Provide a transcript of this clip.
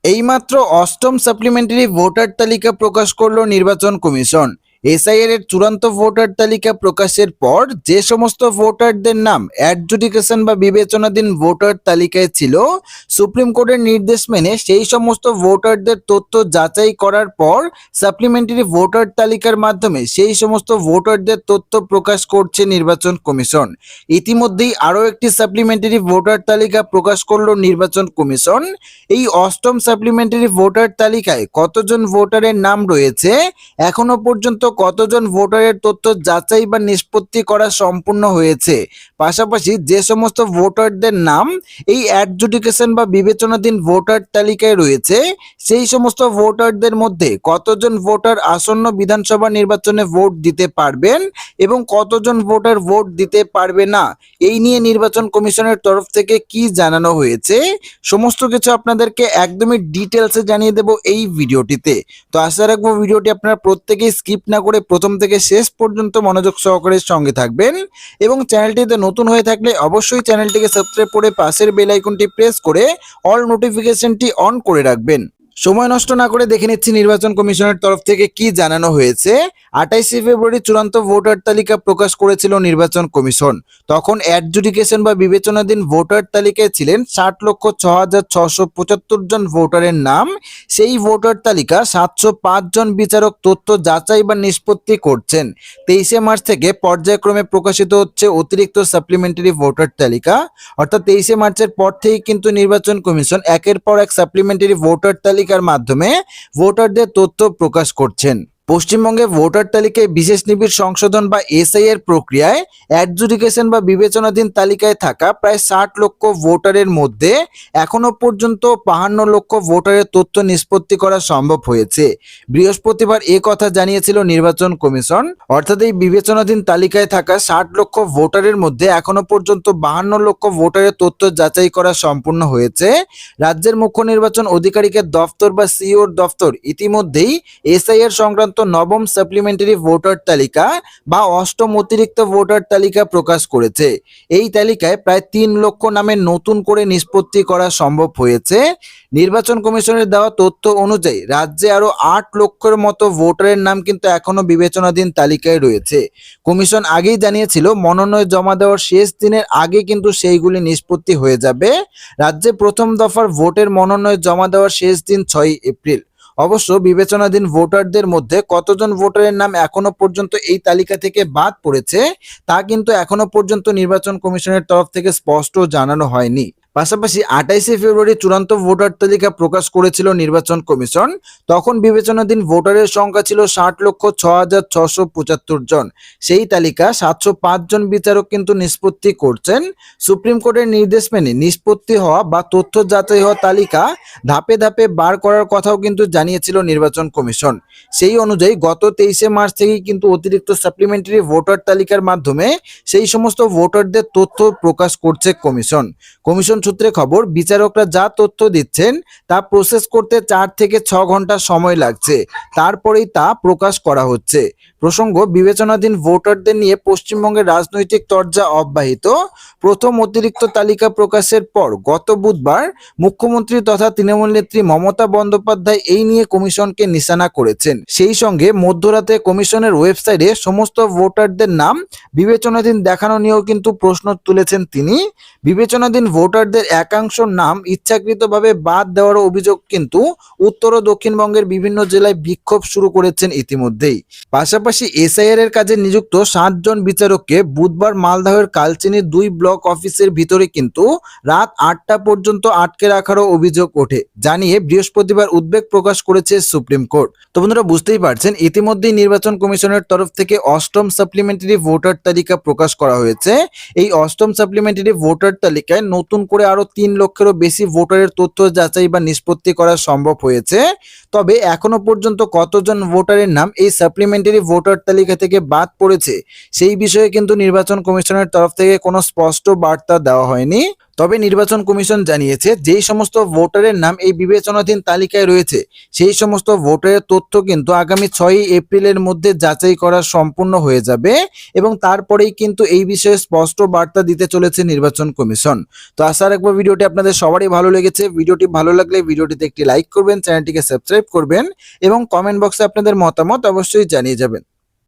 এইমাত্র অষ্টম supplementary voter তালিকা প্রকাশ করলো নির্বাচন কমিশন। এসআইআর এর চূড়ান্ত ভোটার তালিকা প্রকাশের পর যে সমস্ত ভোটারদের নাম অ্যাডজুডিকেশন বা বিবেচনাধীন ভোটার তালিকায় ছিল, সুপ্রিম কোর্টের নির্দেশ মেনে সেই সমস্ত ভোটারদের তথ্য যাচাই করার পর সাপ্লিমেন্টারি ভোটার তালিকার মাধ্যমে সেই সমস্ত ভোটারদের তথ্য প্রকাশ করছে নির্বাচন কমিশন। ইতিমধ্যেই আরও একটি সাপ্লিমেন্টারি ভোটার তালিকা প্রকাশ করলো নির্বাচন কমিশন। এই অষ্টম সাপ্লিমেন্টারি ভোটার তালিকায় কতজন ভোটারের নাম রয়েছে, এখনো পর্যন্ত কতজন ভোটারের তথ্য যাচাই বা নিষ্পত্তি করা সম্পূর্ণ হয়েছে, পাশাপাশি যে সমস্ত ভোটারদের নাম এই অ্যাডজুডিকেশন বা বিবেচনাধীন ভোটার তালিকায় রয়েছে সেই সমস্ত ভোটারদের মধ্যে কতজন ভোটার আসন্ন বিধানসভা নির্বাচনে ভোট দিতে পারবেন এবং কতজন ভোটার ভোট দিতে পারবে না, এই নিয়ে নির্বাচন কমিশনের তরফ থেকে কি জানানো হয়েছে সমস্ত কিছু আপনাদেরকে একদমই ডিটেলসে জানিয়ে দেব এই ভিডিওটিতে। তো আশা রাখবো ভিডিওটি আপনারা প্রত্যেকেই স্কিপ না করে প্রথম থেকে শেষ পর্যন্ত মনোযোগ সহকারে সঙ্গে থাকবেন এবং চ্যানেলটিতে নতুন হয়ে থাকলে অবশ্যই চ্যানেলটিকে সাবস্ক্রাইব করে পাশের বেল আইকনটি প্রেস করে অল নোটিফিকেশনটি অন করে রাখবেন। সময় নষ্ট না করে দেখে নিচ্ছি নির্বাচন কমিশনের তরফ থেকে কি জানানো হয়েছে। 28শে ফেব্রুয়ারি চূড়ান্ত ভোটার তালিকা প্রকাশ করেছিল নির্বাচন কমিশন। তখন অ্যাডজুডিকেশন বা বিবেচনাধীন ভোটার তালিকায় ছিলেন 60,06,675 জন ভোটারের নাম। সেই ভোটার তালিকা 705 জন বিচারক তথ্য যাচাই বা নিষ্পত্তি করছেন। 23শে মার্চ থেকে পর্যায়ক্রমে প্রকাশিত হচ্ছে অতিরিক্ত সাপ্লিমেন্টারি ভোটার তালিকা। অর্থাৎ 23শে মার্চের পর থেকেই কিন্তু নির্বাচন কমিশন একের পর এক সাপ্লিমেন্টারি ভোটার তালিকার মাধ্যমে ভোটারদের তথ্য প্রকাশ করছেন। পশ্চিমবঙ্গে ভোটার তালিকায় বিশেষ নিবিড় সংশোধন বা এসআইআর প্রক্রিয়ায় অ্যাডজুডিকেশন বা বিবেচনাধীন তালিকায় থাকা প্রায় 60 লক্ষ ভোটারের মধ্যে এখনো পর্যন্ত 52 লক্ষ ভোটারের তথ্য নিষ্পত্তি করা সম্ভব হয়েছে। বৃহস্পতিবার এ কথা জানিয়েছিল নির্বাচন কমিশন। অর্থাৎ এই বিবেচনাধীন তালিকায় থাকা 60 লক্ষ ভোটারের মধ্যে এখনো পর্যন্ত 52 লক্ষ ভোটারের তথ্য যাচাই করা সম্পূর্ণ হয়েছে। রাজ্যের মুখ্য নির্বাচন আধিকারিকের দফতর বা সিইওর দফতর ইতিমধ্যেই এসআইআর সংক্রান্ত নবম সাপ্লিমেন্টারি ভোটার তালিকা বা অষ্টম অতিরিক্ত ভোটার তালিকা প্রকাশ করেছে। এই তালিকায় প্রায় 3 লক্ষ নামের নতুন করে নিষ্পত্তি করা সম্ভব হয়েছে। নির্বাচন কমিশনের দেওয়া তথ্য অনুযায়ী রাজ্যে আরো 8 লক্ষের মতো ভোটারের নাম কিন্তু এখনো বিবেচনাধীন তালিকায় রয়েছে। কমিশন আগেই জানিয়েছিল মনোনয়ন জমা দেওয়ার শেষ দিনের আগে কিন্তু সেইগুলি নিষ্পত্তি হয়ে যাবে। রাজ্যে প্রথম দফার ভোটের মনোনয়ন জমা দেওয়ার শেষ দিন 6 এপ্রিল। অবশ্য বিবেচনাধীন ভোটারদের মধ্যে কতজন ভোটারের নাম এখনো পর্যন্ত এই তালিকা থেকে বাদ পড়েছে তা কিন্তু এখনো পর্যন্ত নির্বাচন কমিশনের তরফ থেকে স্পষ্ট জানানো হয়নি। পাশাপাশি 28শে ফেব্রুয়ারি চূড়ান্ত ভোটার তালিকা প্রকাশ করেছিল নির্বাচন কমিশন। তখন বিবেচনাধীন ভোটারের সংখ্যা ছিল 60,06,675 জন। সেই তালিকা 705 জন বিচারক কিন্তু নিষ্পত্তি করছেন। সুপ্রিম কোর্টের নির্দেশ মেনে নিষ্পত্তি হওয়া বা তথ্য যাচাই হওয়া তালিকা ধাপে ধাপে বার করার কথাও কিন্তু জানিয়েছিল নির্বাচন কমিশন। সেই অনুযায়ী গত 23শে মার্চ থেকেই কিন্তু অতিরিক্ত সাপ্লিমেন্টারি ভোটার তালিকার মাধ্যমে সেই সমস্ত ভোটারদের তথ্য প্রকাশ করছে কমিশন। কমিশন সূত্রে খবর, বিচারকরা যা তথ্য দিচ্ছেন তা প্রসেস করতে 4 থেকে 6 ঘন্টা সময় লাগছে, তারপরেই তা প্রকাশ করা হচ্ছে। প্রসঙ্গ, বিবেচনাধীন ভোটারদের নিয়ে পশ্চিমবঙ্গের রাজনৈতিক তরজা অব্যাহত। প্রথম অতিরিক্ত তালিকা প্রকাশের পর গত বুধবার মুখ্যমন্ত্রী তথা তৃণমূল নেত্রী মমতা বন্দ্যোপাধ্যায় এই নিয়ে কমিশনকে নিশানা করেছেন। সেই সঙ্গে মধ্যরাতে কমিশনের ওয়েবসাইটে সমস্ত ভোটারদের নাম বিবেচনাধীন দেখানো নিয়েও কিন্তু প্রশ্ন তুলেছেন তিনি। বিবেচনাধীন ভোটারদের একাংশ নাম ইচ্ছাকৃতভাবে বাদ দেওয়ার অভিযোগ কিন্তু উত্তর ও দক্ষিণবঙ্গের বিভিন্ন জেলায় বিক্ষোভ শুরু করেছেন ইতিমধ্যেই। পাশাপাশি এসআইআর এর কাজে নিযুক্ত 7 জন বিচারককে বুধবার মালদহের কালচিনির 2 ব্লক অফিসের ভিতরে কিন্তু রাত 8টা পর্যন্ত আটকে রাখারও অভিযোগ ওঠে, জানিয়ে বৃহস্পতিবার উদ্বেগ প্রকাশ করেছে সুপ্রিম কোর্ট। তো বন্ধুরা, বুঝতেই পারছেন ইতিমধ্যেই নির্বাচন কমিশনের তরফ থেকে অষ্টম সাপ্লিমেন্টারি ভোটার তালিকা প্রকাশ করা হয়েছে। এই অষ্টম সাপ্লিমেন্টারি ভোটার তালিকায় নতুন করে আরো 3 লক্ষেরও বেশি ভোটারের তথ্য যাচাই বা নিষ্পত্তি করা সম্ভব হয়েছে। তবে এখনো পর্যন্ত কতজন ভোটারের নাম এই সাপ্লিমেন্টারি ভোটার ভোটার তালিকা থেকে বাদ পড়েছে সেই বিষয়ে কিন্তু নির্বাচন কমিশনের তরফ থেকে কোনো স্পষ্ট বার্তা দেওয়া হয়নি। তবে নির্বাচন কমিশন জানিয়েছে যেই সমস্ত ভোটারের নাম এই বিবেচনাধীন তালিকায় রয়েছে সেই সমস্ত ভোটারের তথ্য কিন্তু আগামী 6 এপ্রিলের মধ্যে যাচাই করা সম্পূর্ণ হয়ে যাবে এবং তারপরেই কিন্তু এই বিষয়ে স্পষ্ট বার্তা দিতে চলেছে নির্বাচন কমিশন। তো আশা রাখবো ভিডিওটি আপনাদের সবারই ভালো লেগেছে। ভিডিওটি ভালো লাগলে ভিডিওটিতে একটি লাইক করবেন, চ্যানেলটিকে সাবস্ক্রাইব করবেন এবং কমেন্ট বক্সে আপনাদের মতামত অবশ্যই জানিয়ে যাবেন।